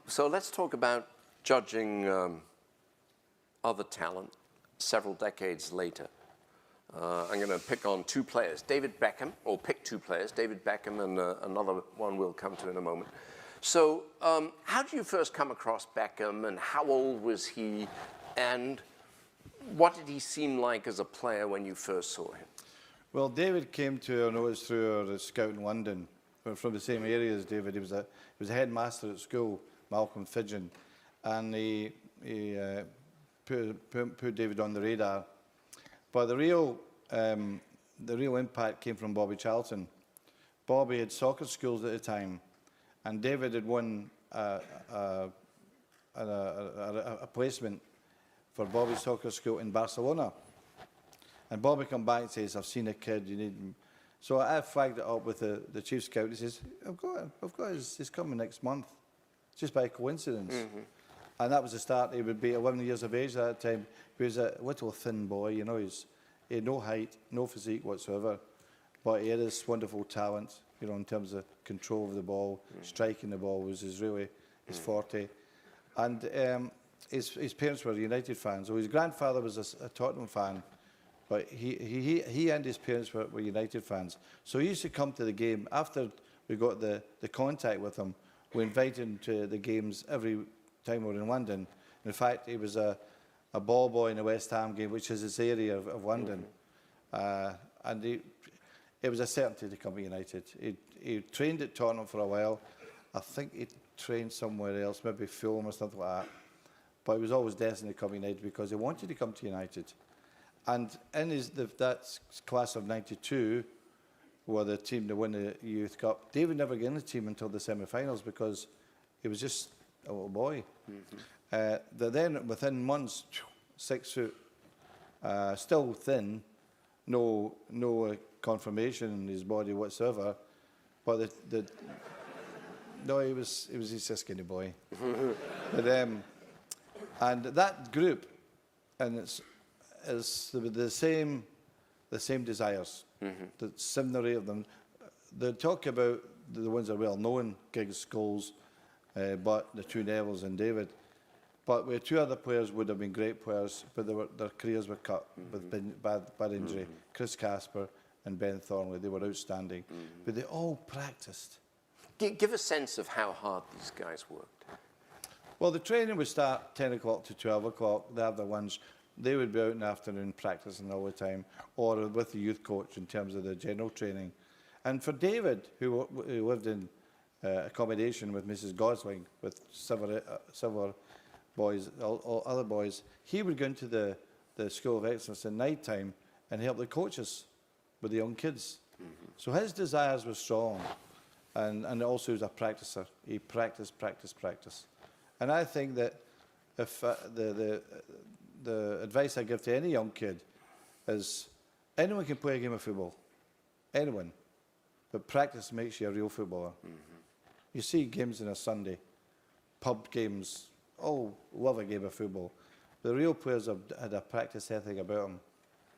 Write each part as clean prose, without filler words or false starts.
So let's talk about judging other talent several decades later. I'm going to pick on two players, David Beckham, or pick two players, David Beckham and another one we'll come to in a moment. So how did you first come across Beckham, and how old was he, and what did he seem like as a player when you first saw him? Well, David came to our notice through our scout in London. We're from the same area as David. He was a headmaster at school, Malcolm Fidgeon, and he put David on the radar. But the real impact came from Bobby Charlton. Bobby had soccer schools at the time, and David had won a placement for Bobby's soccer school in Barcelona. And Bobby come back and says, "I've seen a kid, you need him." So I flagged it up with the chief scout. He says, I've got he's coming next month, just by coincidence. Mm-hmm. And that was the start. He would be 11 years of age at that time. He was a little thin boy, you know. He had no height, no physique whatsoever, but he had this wonderful talent, you know, in terms of control of the ball, striking the ball was his forte. And his parents were United fans. So his grandfather was a Tottenham fan, but he and his parents were United fans. So he used to come to the game. After we got the contact with him, we invited him to the games every time we were in London. In fact, he was a ball boy in the West Ham game, which is his area of London. And it was a certainty to come to United. He trained at Tottenham for a while. I think he trained somewhere else, maybe Fulham or something like that. But he was always destined to come to United because he wanted to come to United. And in that class of 92, were the team to win the Youth Cup, David never got in the team until the semi-finals because he was just a little boy. Mm-hmm. Then, within months, 6 foot, still thin, no conformation in his body whatsoever, but no, he was just a skinny boy. But, and that group, and it's the same desires. Mm-hmm. The 7 or 8 of them. They talk about the ones that are well known, Giggs, Scholes, but the two Nevilles and David. But we had 2 other players would have been great players, but their careers were cut with bad injury. Mm-hmm. Chris Casper and Ben Thornley, they were outstanding. Mm-hmm. But they all practiced. Give a sense of how hard these guys worked. Well, the training would start 10 o'clock to 12 o'clock. They have their lunch. They would be out in the afternoon practicing all the time, or with the youth coach in terms of the general training. And for David, who lived in accommodation with Mrs. Gosling, with several boys, all other boys, he would go into the School of Excellence at night time and help the coaches with the young kids. Mm-hmm. So his desires were strong, and also he was a practicer. He practiced. And I think that if the advice I give to any young kid is anyone can play a game of football, anyone, but practice makes you a real footballer. Mm-hmm. You see games on a Sunday, pub games, love a game of football. The real players have had a practice ethic about them.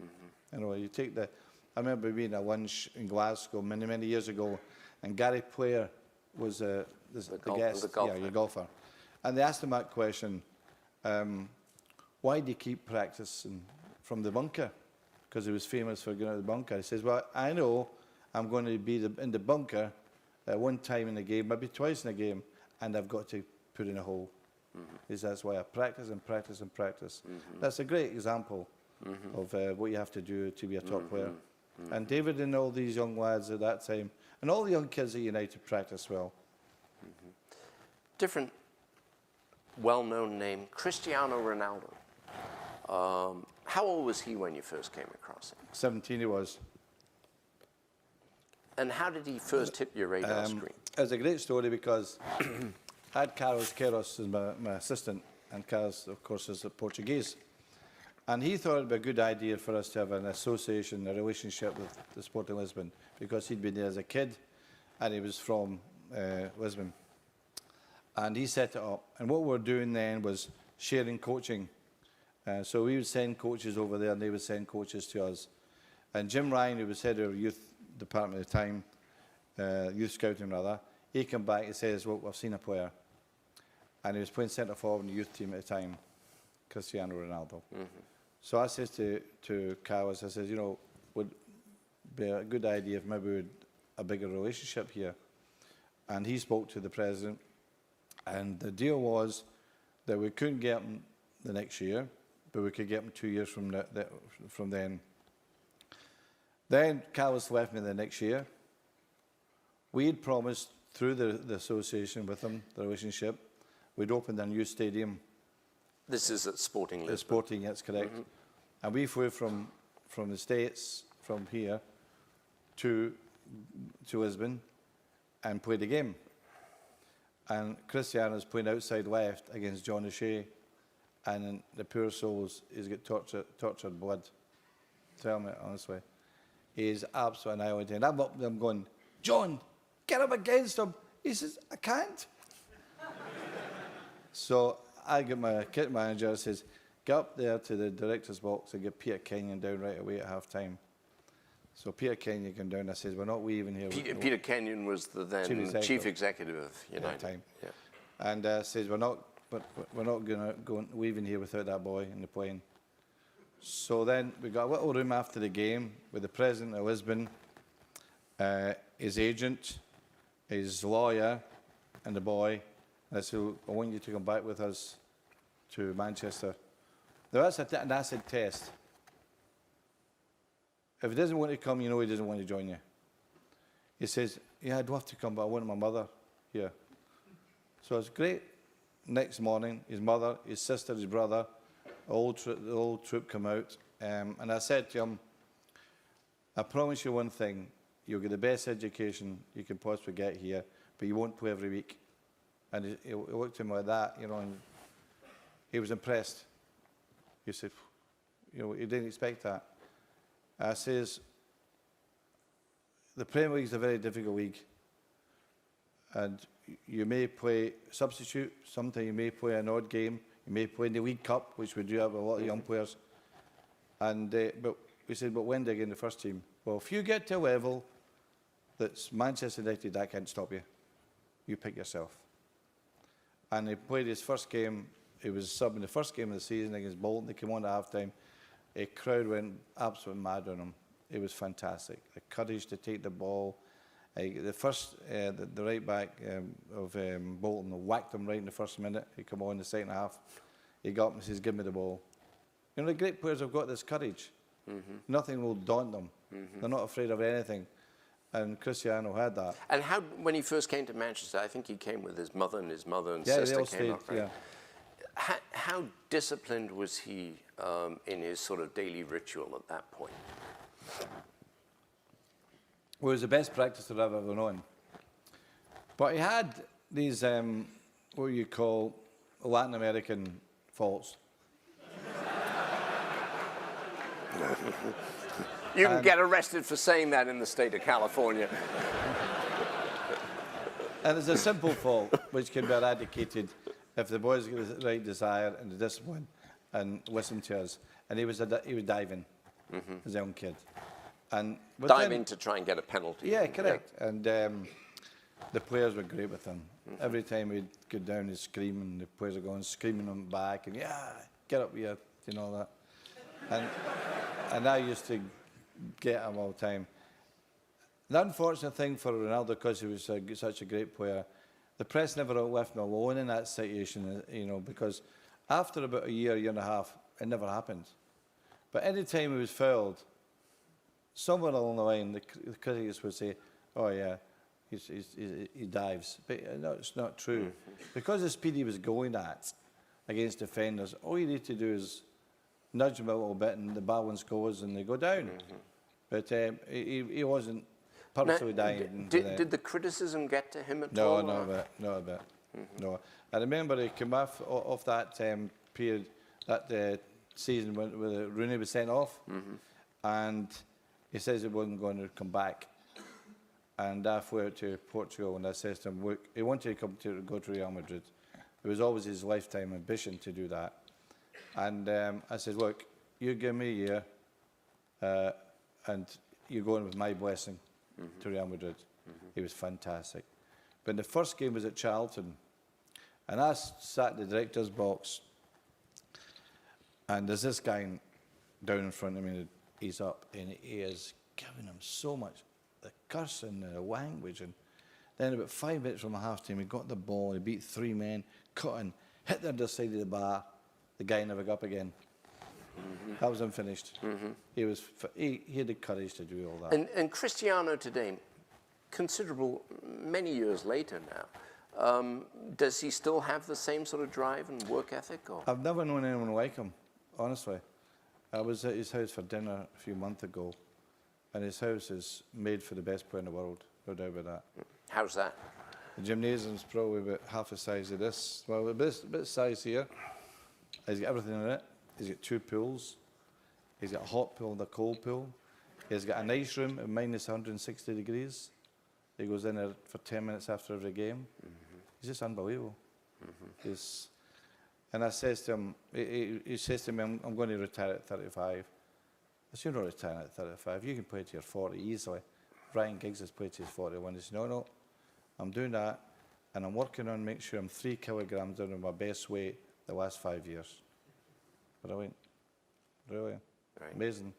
Mm-hmm. You know, you take I remember being at lunch in Glasgow many years ago, and Gary Player was the guest, your golfer. And they asked him that question, why do you keep practicing from the bunker? Because he was famous for going out of the bunker. He says, well, I know I'm going to be in the bunker one time in a game, maybe twice in a game, and I've got to put in a hole. Mm-hmm. That's why I practice and practice and practice. Mm-hmm. That's a great example mm-hmm. of what you have to do to be a top mm-hmm. player. Mm-hmm. And David and all these young lads at that time, and all the young kids at United practice well. Mm-hmm. Different well-known name, Cristiano Ronaldo. How old was he when you first came across him? 17 he was. And how did he first hit your radar screen? It was a great story because I had Carlos Queiroz as my assistant, and Carlos, of course, is a Portuguese. And he thought it would be a good idea for us to have an association, a relationship with the Sporting Lisbon, because he'd been there as a kid, and he was from Lisbon. And he set it up. And what we were doing then was sharing coaching. So we would send coaches over there, and they would send coaches to us. And Jim Ryan, who was head of our youth department at the time, youth scouting rather, he came back and says, well, I've seen a player. and he was playing centre forward in the youth team at the time, Cristiano Ronaldo. So I says to Carlos, I says, you know, would be a good idea if maybe we had a bigger relationship here. And he spoke to the president, and the deal was that we couldn't get him the next year, but we could get him 2 years from then. Then Carlos left me the next year. We had promised through the association with him, the relationship, we'd opened a new stadium. This is at Sporting Lisbon. Sporting, that's correct. And we flew from the States, from here, to Lisbon and played a game. And Cristiano's playing outside left against John O'Shea, and the poor souls, he's got tortured blood. Tell me honestly. He's absolutely annihilated. I'm up there, I'm going, John, get him against him. He says, I can't. So I get my kit manager, says, get up there to the director's box and get Peter Kenyon down right away at half time. So Peter Kenyon came down, I says, we're not leaving here. Peter Kenyon was the then chief executive of United. Time. Yeah. And says, we're not going to leaving here without that boy in the plane. So then we got a little room after the game with the president of Lisbon, his agent, his lawyer, and the boy. And I said, I want you to come back with us to Manchester. Now that's an acid test. If he doesn't want to come, you know he doesn't want to join you. He says, yeah, I'd love to come, but I want my mother here. So it's great. Next morning, his mother, his sister, his brother, the whole troop come out. And I said to him, I promise you one thing, you'll get the best education you can possibly get here, but you won't play every week. And he looked at him like that, you know, and he was impressed. He said, you know, he didn't expect that. I says, the Premier League is a very difficult league. And you may play substitute, sometimes you may play an odd game, you may play in the League Cup, which we do have a lot of young players. And but we said, but when do you get in the first team? Well, if you get to a level that's Manchester United, that can't stop you. You pick yourself. And he played his first game. He was sub in the first game of the season against Bolton. They came on at half-time. A crowd went absolutely mad on him. It was fantastic. The courage to take the ball. The right back of Bolton whacked him right in the first minute. He came on in the second half. He got him and says, give me the ball. You know, the great players have got this courage. Nothing will daunt them. They're not afraid of anything. And Cristiano had that. And how, when he first came to Manchester, I think he came with his mother and yeah, sister they all came stayed, up, right? yeah. How disciplined was he in his sort of daily ritual at that point? Well, it was the best practice that I've ever known. But he had these, what you call Latin American faults. You can get arrested for saying that in the state of California. And it's a simple fault which can be eradicated if the boys get the right desire and the discipline and listen to us. And he was diving as a young kid. And diving to try and get a penalty. Yeah, correct. Yeah. And the players were great with him. Every time he'd go down, he'd scream, and the players were going screaming him back, and yeah, get up here, you know that. And I used to get him all the time. The unfortunate thing for Ronaldo, because he was such a great player, the press never left him alone in that situation, you know, because after about a year and a half, it never happened. But any time he was fouled, somewhere along the line, the critics would say, oh yeah, he dives. But no, it's not true. Because the speed he was going at against defenders, all you need to do is nudge him a little bit and the balance goes and they go down. But he wasn't purposely diving. Did the criticism get to him at all? No, not a bit. No. I remember he came off that period, that season when Rooney was sent off, and he says he wasn't going to come back. And I flew out to Portugal and I said to him, look, he wanted to go to Real Madrid. It was always his lifetime ambition to do that. And I said, look, you give me a year and you're going with my blessing to Real Madrid. He was fantastic. But the first game was at Charlton. And I sat in the director's box, and there's this guy down in front of me, and he's up, and he is giving him so much, the cursing and the language. And then about 5 minutes from the half-time, he got the ball, he beat 3 men, cut in, hit the other side of the bar. The guy never got up again. That was him finished. He had the courage to do all that. And Cristiano today, considerable, many years later now, does he still have the same sort of drive and work ethic? Or? I've never known anyone like him, honestly. I was at his house for dinner a few months ago, and his house is made for the best player in the world, no doubt about that. How's that? The gymnasium's probably about half the size of this. Well, a bit size here. He's got everything in it. He's got 2 pools. He's got a hot pool and a cold pool. He's got an ice room at minus 160 degrees. He goes in there for 10 minutes after every game. He's just unbelievable. And I says to him, he says to me, I'm going to retire at 35. I said, you're not retiring at 35. You can play to your 40 easily. Ryan Giggs has played to his 41. He said, no, I'm doing that, and I'm working on making sure I'm 3 kilograms down on my best weight the last 5 years. Brilliant. Brilliant. Right. Amazing.